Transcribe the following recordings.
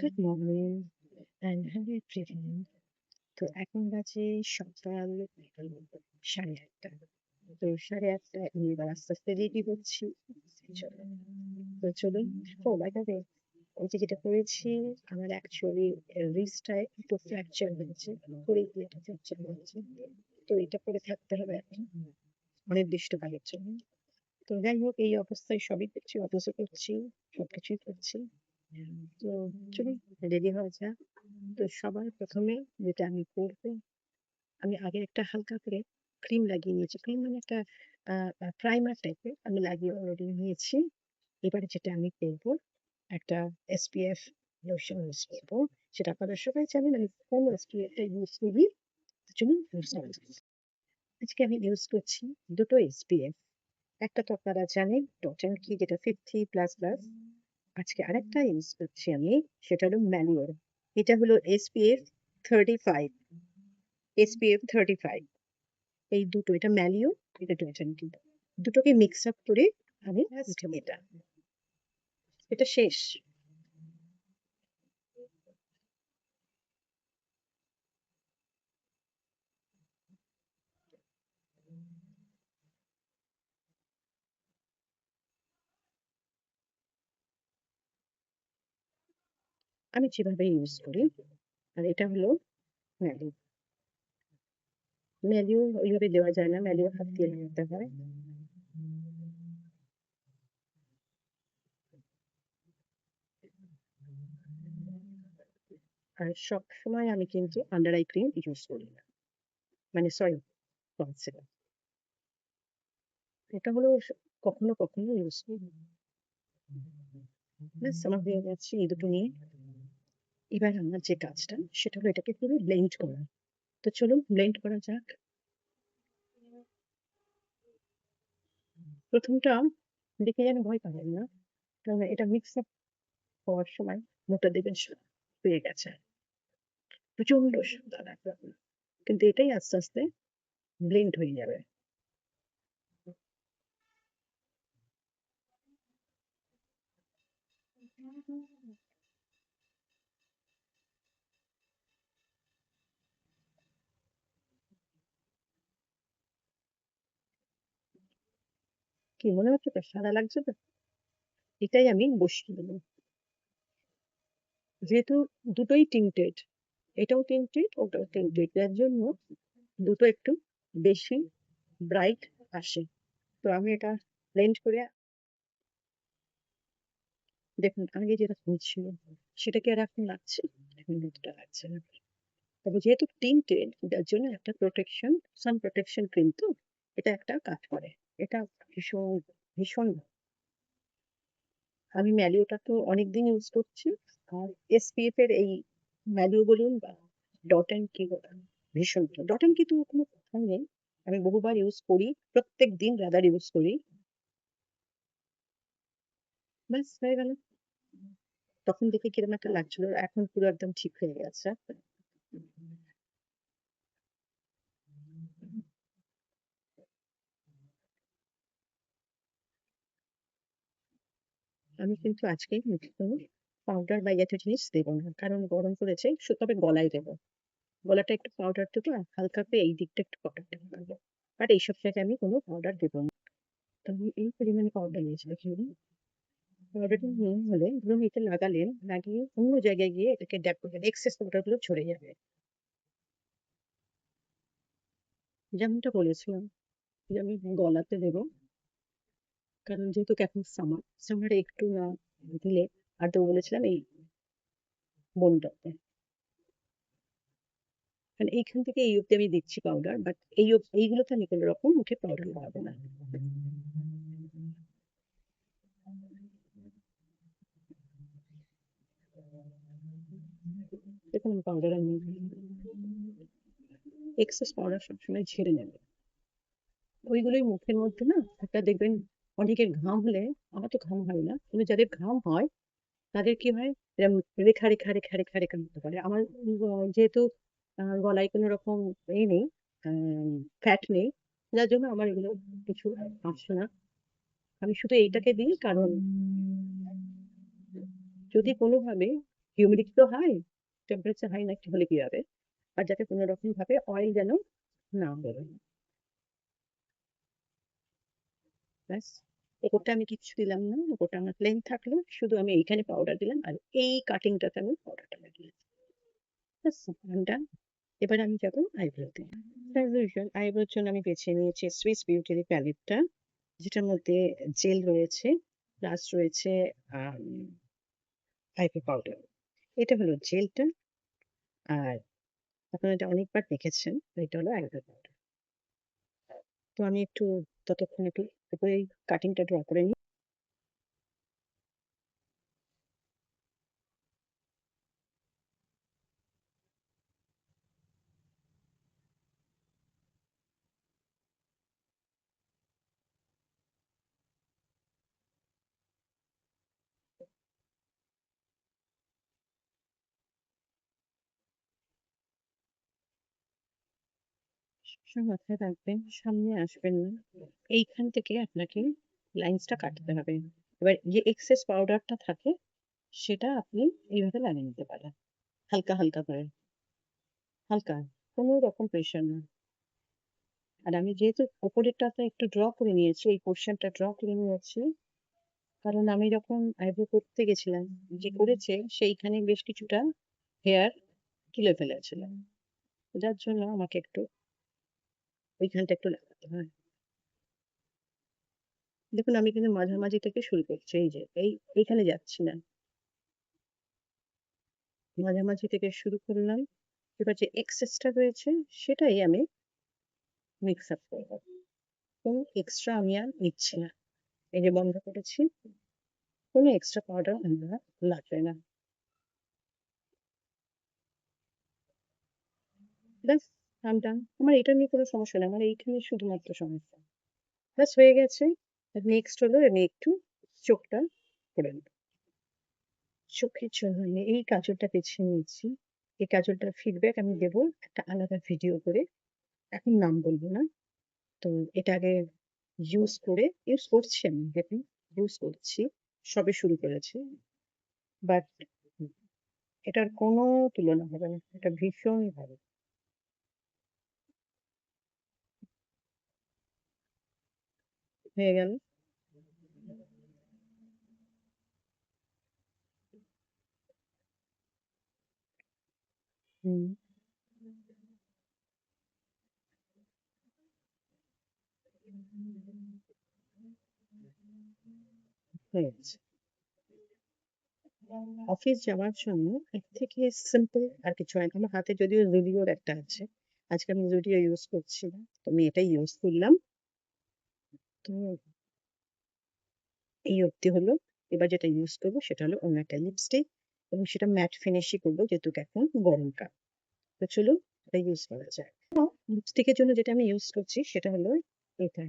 Good morning and heavy everyone. তো এখন বাজে সকাল 8:30। তো 8:30 আমি এবার আস্তে আস্তে রেডি হচ্ছি। চলো, তো চলুন। ও বাই দ্য ওয়ে, এই যে যেটা করেছি, আমার অ্যাকচুয়ালি রিস্টটায় একটু ফ্র্যাকচার হয়েছে, পড়ে গিয়ে এটা ফ্র্যাকচার হয়েছে। তো এটা পরে থাকতে হবে এখন অনির্দিষ্টকালের জন্য। তো যাই হোক, এই অবস্থায় সবই করছি, অফিসও করছি, সবকিছুই করছি। তো চলুন রেডি হওয়া যাক। তো সবার প্রথমে যেটা আমি করবো, আমি আগে একটা হালকা করে ক্রিম লাগিয়ে নিয়েছি। ক্রিম মানে একটা প্রাইমার টাইপের আমি লাগিয়ে অলরেডি নিয়েছি। এবারে যেটা আমি করবো, একটা এসপিএফ লোশন ইউজ করবো। সেটা আপনারা সবাই জানেন আমি কোন এসপিএফটা ইউজ করি। তো চলুন ইউজ করা যাক। আজকে আমি ইউজ করছি দুটো এসপিএফ। একটা তো আপনারা জানেন ডট কি, যেটা 50++। আজকে আরেকটা ইউজ করছি আমি, সেটা হলো ম্যানুয়াল। এটা হলো SPF 35। এই দুটো, এটা ম্যালিও, এটা ডোয়েটানকি, দুটোকে মিক্স আপ করে আমি এটা এটা শেষ। আমি যেভাবে ইউজ করি, আর এটা হলো ম্যালিও। ম্যালিও ওইভাবে দেওয়া যায় না, ম্যালিও হাত দিয়ে লাগাতে হয়। আর সব সময় আমি কিন্তু আন্ডার আই ক্রিম ইউজ করি না, মানে সরি, কনসিলার। এটা হলো কখনো কখনো ইউজ করি। ব্যাস আমার হয়ে গেছে এই দুটো নিয়ে। এবার আমার যে কাজটা, সেটা হলো এটাকে পুরো ব্লেন্ড করা। তো চলুন ব্লেন্ড করা যাক। প্রথমটা দেখে যেন ভয় পাবেন না, কারণ এটা মিক্স আপ হওয়ার সময় মুখটা দেখবেন হয়ে গেছে, প্রচন্ড সাদা লাগবে, কিন্তু এটাই আস্তে আস্তে ব্লেন্ড হয়ে যাবে। কি মনে হচ্ছে তো সাদা লাগছে তো? এটাই আমি বসিয়ে দেবো। যেহেতু দুটোই টিন্টেড, এটাও টিন্টেড ওটাও টিন্টেড, যার জন্য দুটো একটু বেশি ব্রাইট আসে। তো আমি এটা ব্লেন্ড করে, দেখুন আগে যেরকম ছিল সেটা কি আর এখন লাগছে? এখন এতটা লাগছে না। তবে যেহেতু টিন্টেড, যার জন্য একটা প্রোটেকশন, সান প্রোটেকশন ক্রিম, তো এটা একটা কাজ করে। এটা ভীষণ ভীষণ আমি ম্যালিওটা তো অনেকদিন ইউজ করছি। আর এসপিএফ এর এই ম্যালিও বলুন বা ডট অ্যান্ড কি বলুন, ভীষণ ডট অ্যান্ড কি তো কোনো কথাই নেই। আমি বহুবার ইউজ করি, প্রত্যেক দিন রাদার ইউজ করি। ব্যাস হয়ে গেল। তখন দেখে কিরকম একটা লাগছিল, এখন পুরো একদম ঠিক হয়ে গেছে। আমি কিন্তু আজকে মুখে কোনো পাউডার বা এই জাতীয় জিনিস দেবো না, কারণ গরম পড়েছে। তবে গলায় দেবো, গলাটা একটু পাউডার দেবো, আর হালকা করে এই দিকটা একটু পাউডার দেবো। আর এইসব জায়গায় আমি কোনো পাউডার দেবো না। তো আমি এই পরিমাণে পাউডার নিয়েছি, দেখুন। পাউডারটা নিয়ে হলে ধরুন এটা লাগালেন, লাগিয়ে অন্য জায়গায় গিয়ে এটাকে ড্যাব করবেন, এক্সেস পাউডার গুলো ঝরে যাবে। যেমনটা বলেছিলাম যে আমি গলাতে দেবো, কারণ যেহেতু এখন সামারে একটু না দিলে, আর তো বলেছিলাম এই বোনটাতে, কারণ এইখান থেকে এই অব্দি আমি দিচ্ছি পাউডার, বাট এইগুলোতে আমি কোনো রকম মুখে পাউডার লাগাবো না। দেখুন পাউডার আমি এক্সেস পাউডার সবসময় ঝেড়ে নেবে। ওইগুলোই মুখের মধ্যে না একটা দেখবেন, অনেকের ঘাম হলে, আমার তো ঘাম হয় না, কিন্তু যাদের ঘাম হয় তাদের কি হয়, এরম রেখা রেখা রেখা রেখা রেখা মতো করে। আমার যেহেতু গলায় কোনো রকম নেই, ফ্যাট নেই, যার জন্য আমার এগুলো কিছু আসছে না। আমি শুধু এইটাকে দিই, কারণ যদি কোনোভাবে হিউমিডিটি তো হাই, টেম্পারেচার হাই না হলে কি হবে, আর যাতে কোনো রকম ভাবে অয়েল যেন না বেরোয়। ব্যাস, ওপরটা আমি কিচ্ছু দিলাম না, ওপরটা আমার প্লেন থাকলো, শুধু আমি এইখানে পাউডার দিলাম আর এই কাটিংটাতে আমি পাউডারটা লাগিয়ে ব্যাস ডান। এবার আমি যাবো আইব্রোতে। অ্যাজ ইউজুয়াল আইব্রোর জন্য আমি বেছে নিয়েছি সুইস বিউটির প্যালেটটা, যেটার মধ্যে জেল রয়েছে প্লাস রয়েছে আইব্রো পাউডার। এটা হলো জেলটা, আর আপনারা এটা অনেকবার দেখেছেন, এটা হলো আইব্রো পাউডার। তো আমি একটু ততক্ষণ একটু উপরে কাটিংটা ড্র করে নিই। সবসময় মাথায় রাখবেন, সামনে আসবেন না, এইখান থেকে আপনাকে লাইন্সটা কাটতে হবে। এবার যে এক্সেস পাউডারটা থাকে সেটা আপনি এইভাবে লাগিয়ে নিতে পারেন, হালকা হালকা করে, হালকা, কোনো রকম প্রেশার না। আর আমি যেহেতু ওপরেরটাতে একটু ড্র করে নিয়েছি, এই পোর্শনটা ড্র করে নিয়েছি, কারণ আমি যখন আইব্রো করতে গেছিলাম, যে করেছে সেইখানে বেশ কিছুটা হেয়ার তুলে ফেলেছিল, যার জন্য আমাকে একটু ওইখানটা একটু লাগাতে হয়। দেখুন আমি কিন্তু মাঝামাঝি থেকে শুরু করছি, এই যে এইখানে যাচ্ছি না, মাঝামাঝি থেকে শুরু করলাম। এবার যে এক্সেসটা রয়েছে সেটাই আমি মিক্স আপ করবো, কোনো এক্সট্রা আমি আর নিচ্ছি না। এই যে বন্ধ করেছি, কোনো এক্সট্রা পাউডার আমরা লাগবে না। ব্যাস, আই ডান। আমার এটা নিয়ে কোনো সমস্যা নেই, আমার এইখানে শুধুমাত্র সমস্যা। ব্যাস হয়ে গেছে। নেক্সট হলো আমি একটু চোখটা করে নেব। চোখের জন্য আমি এই কাজলটা বেছে নিয়েছি। এই কাজলটার ফিডব্যাক আমি দেবো একটা আলাদা ভিডিও করে, এখন নাম বলবো না। তো এটা আগে ইউজ করছি, আমি দেখুন ইউজ করছি, সবে শুরু করেছি, বাট এটার কোনো তুলনা হবে না, এটা ভীষণ ভালো। হয়ে গেল। হুম, হয়ে গেছে। অফিস যাওয়ার জন্য এর থেকে সিম্পল আর কিছু হয় না। আমার হাতে যদিও জুডিওর একটা আছে, আজকে আমি জুডিও ইউজ করছি না, তো আমি এটাই ইউজ করলাম। তো এই অবধি হলো। এবার যেটা ইউজ করবো সেটা হলো অন্য একটা লিপস্টিক, এবং সেটা ম্যাট ফিনিশই করবো যেহেতু এখন গরমকাল। তো চলুন এটা ইউজ করা যায়। লিপস্টিকের জন্য যেটা আমি ইউজ করছি সেটা হলো এটা।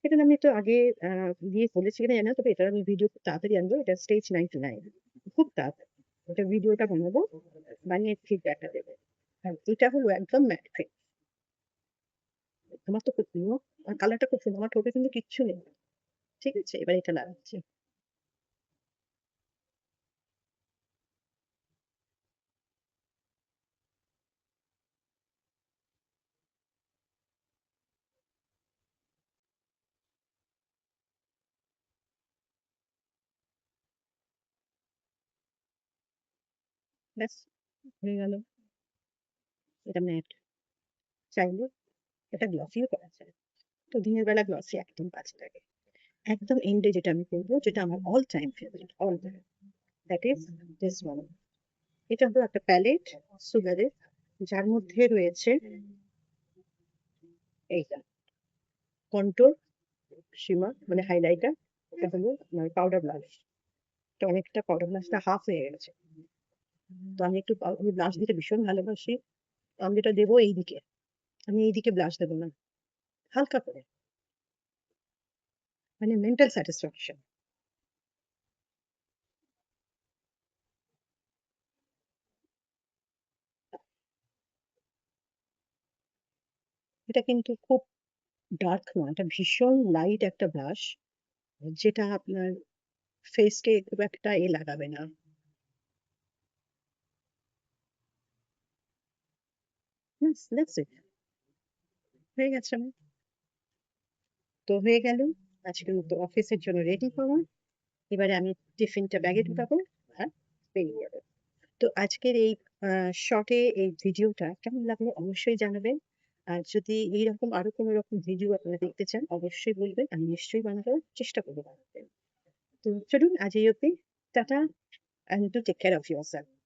এটা আমি তো আগে দিয়ে বলেছি কিনা জানি না, তবে এটার আমি ভিডিও খুব তাড়াতাড়ি আনবো। এটা স্টেজ 99, খুব তাড়াতাড়ি এটা ভিডিওটা বানাবো, বানিয়ে ফিডব্যাকটা দেবো। আর এটা হলো একদম ম্যাট ফিনিশ। আমার তো খুব প্রিয়, আর কালারটা খুব সুন্দর, আমার ঠোঁটে কিন্তু কিচ্ছু নেই। ঠিক আছে, এবার এটা লাগাচ্ছি। ব্যাস হয়ে গেল। এটা ম্যাট, চাইলে এটা গ্লসিও করা যায়। তো দিনের বেলা গ্লসি একদম বাজে লাগে। একদম এন্ডে যেটা আমি করবো, যেটা আমার all time favourite, all time, that is this one. এটা হলো একটা প্যালেট সুগারের, যার মধ্যে রয়েছে এইটা কন্ট্রোল, শিমার মানে হাইলাইটার, এটা হলো মানে পাউডার ব্লাশ। এটা অনেকটা পাউডার ব্লাশটা হাফ হয়ে গেছে, তো আমি একটু আমি ব্লাশ দিতে ভীষণ ভালোবাসি। তো আমি যেটা দেবো এইদিকে, আমি এইদিকে ব্লাশ দেবো না, হালকা করে, মানে মেন্টাল স্যাটিসফ্যাকশন। এটা কিন্তু খুব ডার্ক নয়, এটা ভীষণ লাইট একটা ব্লাশ, যেটা আপনার ফেসকে খুব একটা লাগাবে না। ব্যাস দ্যাটস ইট। হয়ে গেছে আমার। তো হয়ে গেল আজকের মতো অফিসের জন্য রেডি হওয়া। এবারে আমি টিফিনটা ব্যাগে ঢুকাবো আর বেরিয়ে যাবো। তো আজকের এই শর্টে এই ভিডিওটা কেমন লাগলো অবশ্যই জানাবেন। আর যদি এইরকম আরো কোনো রকম ভিডিও আপনারা দেখতে চান অবশ্যই বলবেন। আমি নিশ্চয়ই বানানোর চেষ্টা করবো বানাতে। তো চলুন আজ এই অব্দি। Tata, and do take care of yourself.